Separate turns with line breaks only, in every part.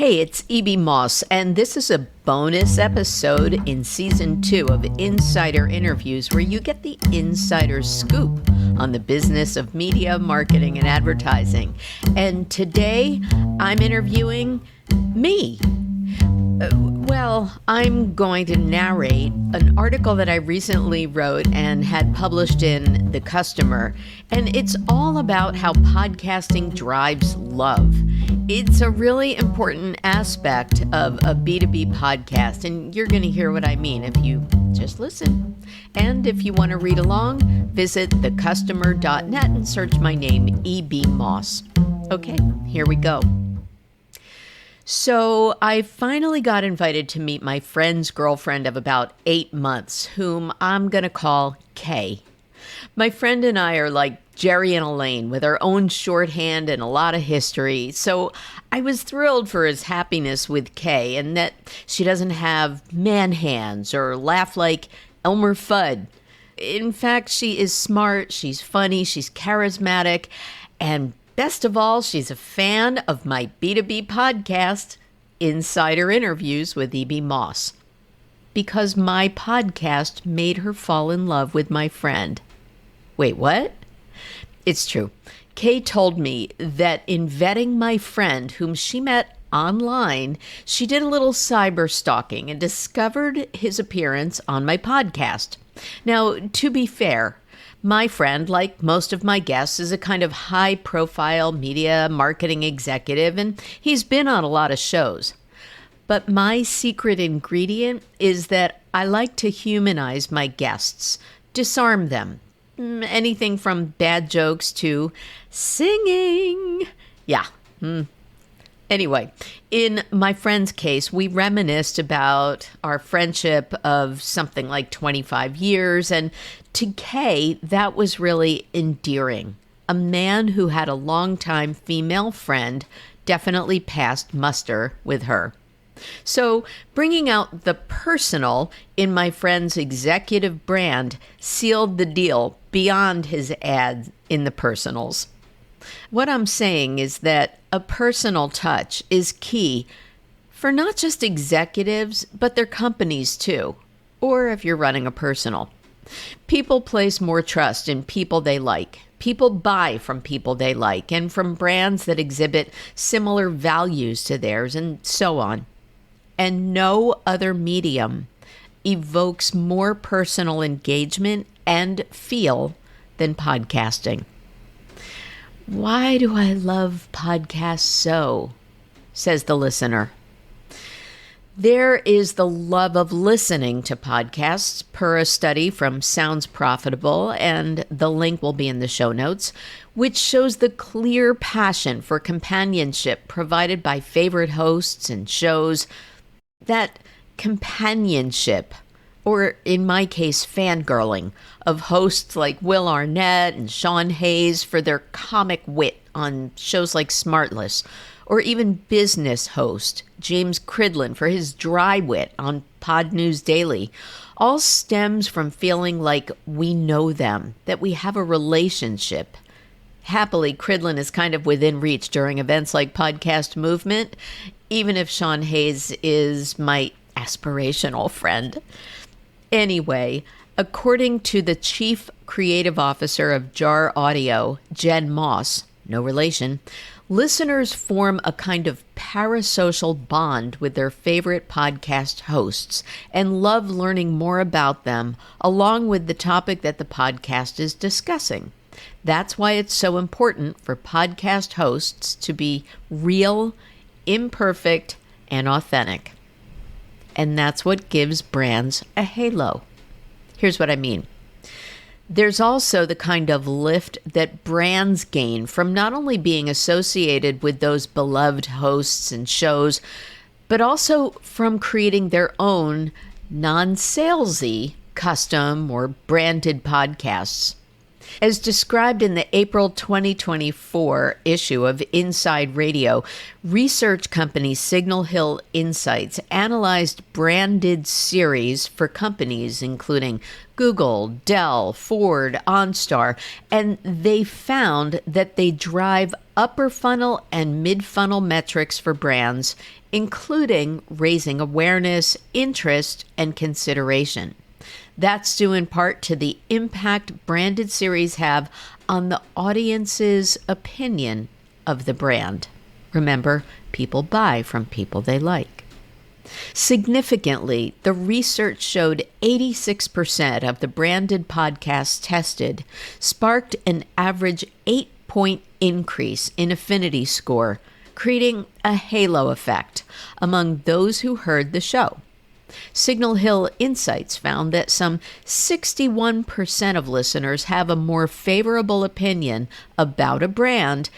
Hey, it's E.B. Moss, and this is a bonus episode in Season 2 of Insider Interviews, where you get the insider scoop on the business of media, marketing, and advertising. And today, I'm interviewing me. I'm going to narrate an article that I recently wrote and had published in The Customer, and it's all about how podcasting drives love. It's a really important aspect of a B2B podcast, and you're going to hear what I mean if you just listen. And if you want to read along, visit thecustomer.net and search my name, E.B. Moss. Okay, here we go. So I finally got invited to meet my friend's girlfriend of about 8 months, whom I'm going to call Kay. My friend and I are like Jerry and Elaine with our own shorthand and a lot of history. So I was thrilled for his happiness with Kay and that she doesn't have man hands or laugh like Elmer Fudd. In fact, she is smart, she's funny, she's charismatic, and best of all, she's a fan of my B2B podcast, Insider Interviews with E.B. Moss, because my podcast made her fall in love with my friend. Wait, what? It's true. Kay told me that in vetting my friend, whom she met online, she did a little cyber stalking and discovered his appearance on my podcast. Now, to be fair, my friend, like most of my guests, is a kind of high-profile media marketing executive, and he's been on a lot of shows. But my secret ingredient is that I like to humanize my guests, disarm them. Anything from bad jokes to singing. Yeah. Anyway, in my friend's case, we reminisced about our friendship of something like 25 years, and to Kay, that was really endearing. A man who had a longtime female friend definitely passed muster with her. So bringing out the personal in my friend's executive brand sealed the deal beyond his ad in the personals. What I'm saying is that a personal touch is key for not just executives, but their companies too, or if you're running a personal. People place more trust in people they like. People buy from people they like and from brands that exhibit similar values to theirs and so on. And no other medium evokes more personal engagement and feel than podcasting. Why do I love podcasts so? Says the listener. There is the love of listening to podcasts per a study from Sounds Profitable, and the link will be in the show notes, which shows the clear passion for companionship provided by favorite hosts and shows. That companionship, or in my case, fangirling, of hosts like Will Arnett and Sean Hayes for their comic wit on shows like Smartless, or even business host James Cridland for his dry wit on Pod News Daily, all stems from feeling like we know them, that we have a relationship. Happily, Cridland is kind of within reach during events like Podcast Movement, even if Sean Hayes is my aspirational friend. Anyway, according to the Chief Creative Officer of Jar Audio, Jen Moss, no relation, listeners form a kind of parasocial bond with their favorite podcast hosts and love learning more about them along with the topic that the podcast is discussing. That's why it's so important for podcast hosts to be real, imperfect, and authentic. And that's what gives brands a halo. Here's what I mean. There's also the kind of lift that brands gain from not only being associated with those beloved hosts and shows, but also from creating their own non-salesy custom or branded podcasts. As described in the April 2024 issue of Inside Radio, research company Signal Hill Insights analyzed branded series for companies including Google, Dell, Ford, OnStar, and they found that they drive upper funnel and mid-funnel metrics for brands, including raising awareness, interest, and consideration. That's due in part to the impact branded series have on the audience's opinion of the brand. Remember, people buy from people they like. Significantly, the research showed 86% of the branded podcasts tested sparked an average 8-point increase in affinity score, creating a halo effect among those who heard the show. Signal Hill Insights found that some 61% of listeners have a more favorable opinion about a brand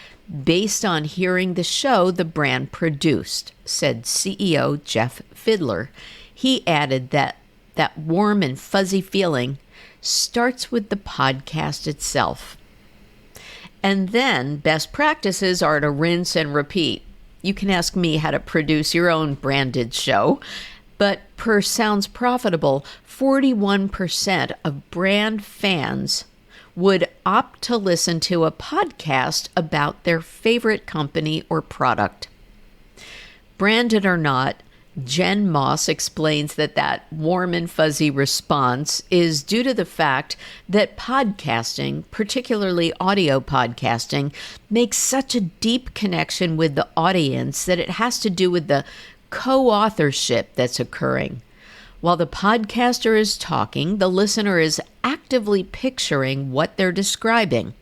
based on hearing the show the brand produced, said CEO Jeff Fiedler. He added that warm and fuzzy feeling starts with the podcast itself. And then best practices are to rinse and repeat. You can ask me how to produce your own branded show. But per Sounds Profitable, 41% of brand fans would opt to listen to a podcast about their favorite company or product. Branded or not, Jen Moss explains that warm and fuzzy response is due to the fact that podcasting, particularly audio podcasting, makes such a deep connection with the audience that it has to do with the co-authorship that's occurring. While the podcaster is talking, the listener is actively picturing what they're describing.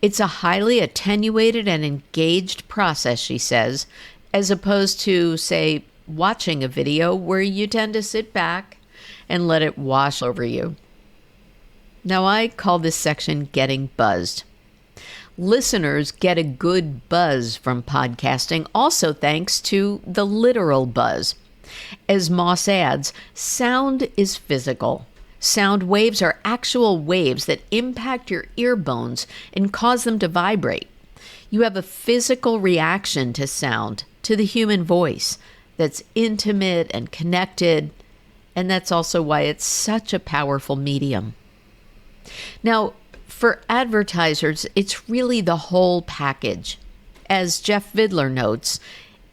It's a highly attenuated and engaged process, she says, as opposed to, say, watching a video where you tend to sit back and let it wash over you. Now, I call this section Getting Buzzed. Listeners get a good buzz from podcasting, also thanks to the literal buzz. As Moss adds, sound is physical. Sound waves are actual waves that impact your ear bones and cause them to vibrate. You have a physical reaction to sound, to the human voice, that's intimate and connected, and that's also why it's such a powerful medium. Now, for advertisers, it's really the whole package. As Jeff Fiedler notes,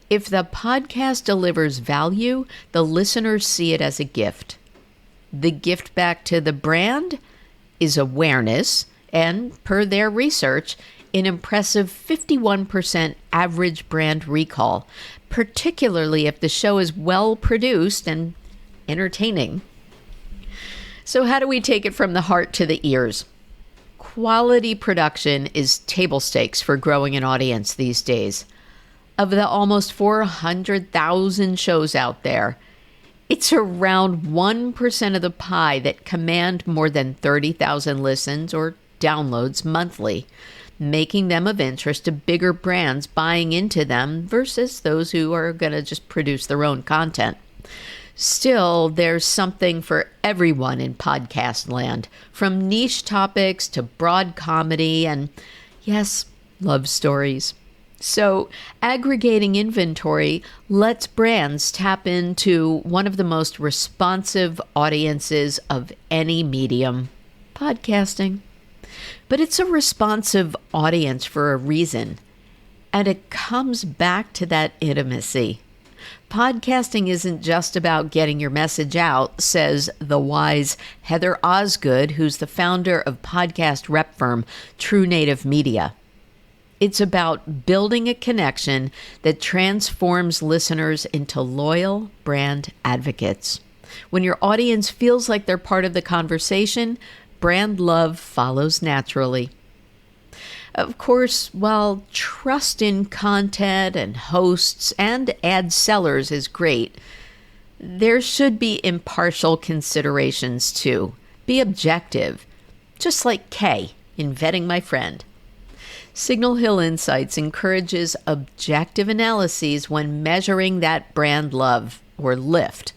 if the podcast delivers value, the listeners see it as a gift. The gift back to the brand is awareness, and per their research, an impressive 51% average brand recall, particularly if the show is well produced and entertaining. So how do we take it from the heart to the ears? Quality production is table stakes for growing an audience these days. Of the almost 400,000 shows out there, it's around 1% of the pie that command more than 30,000 listens or downloads monthly, making them of interest to bigger brands buying into them versus those who are going to just produce their own content. Still, there's something for everyone in podcast land, from niche topics to broad comedy and, yes, love stories. So, aggregating inventory lets brands tap into one of the most responsive audiences of any medium, podcasting. But it's a responsive audience for a reason, and it comes back to that intimacy. Podcasting isn't just about getting your message out, says the wise Heather Osgood, who's the founder of podcast rep firm True Native Media. It's about building a connection that transforms listeners into loyal brand advocates. When your audience feels like they're part of the conversation, brand love follows naturally. Of course, while trust in content and hosts and ad sellers is great, there should be impartial considerations too. Be objective, just like Kay in Vetting My Friend. Signal Hill Insights encourages objective analyses when measuring that brand love or lift.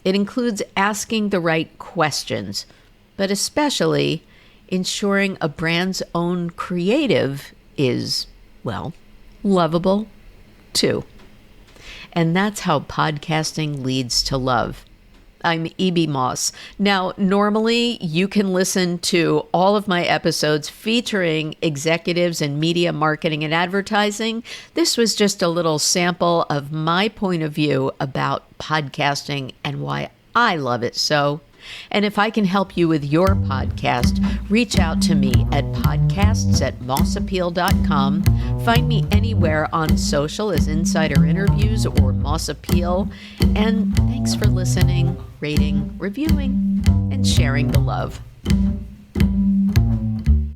It includes asking the right questions, but especially ensuring a brand's own creative is, well, lovable too. And that's how podcasting leads to love. I'm E.B. Moss. Now, normally you can listen to all of my episodes featuring executives in media, marketing, and advertising. This was just a little sample of my point of view about podcasting and why I love it so. And if I can help you with your podcast, reach out to me at podcasts@mossappeal.com. Find me anywhere on social as Insider Interviews or Moss Appeal. And thanks for listening, rating, reviewing, and sharing the love.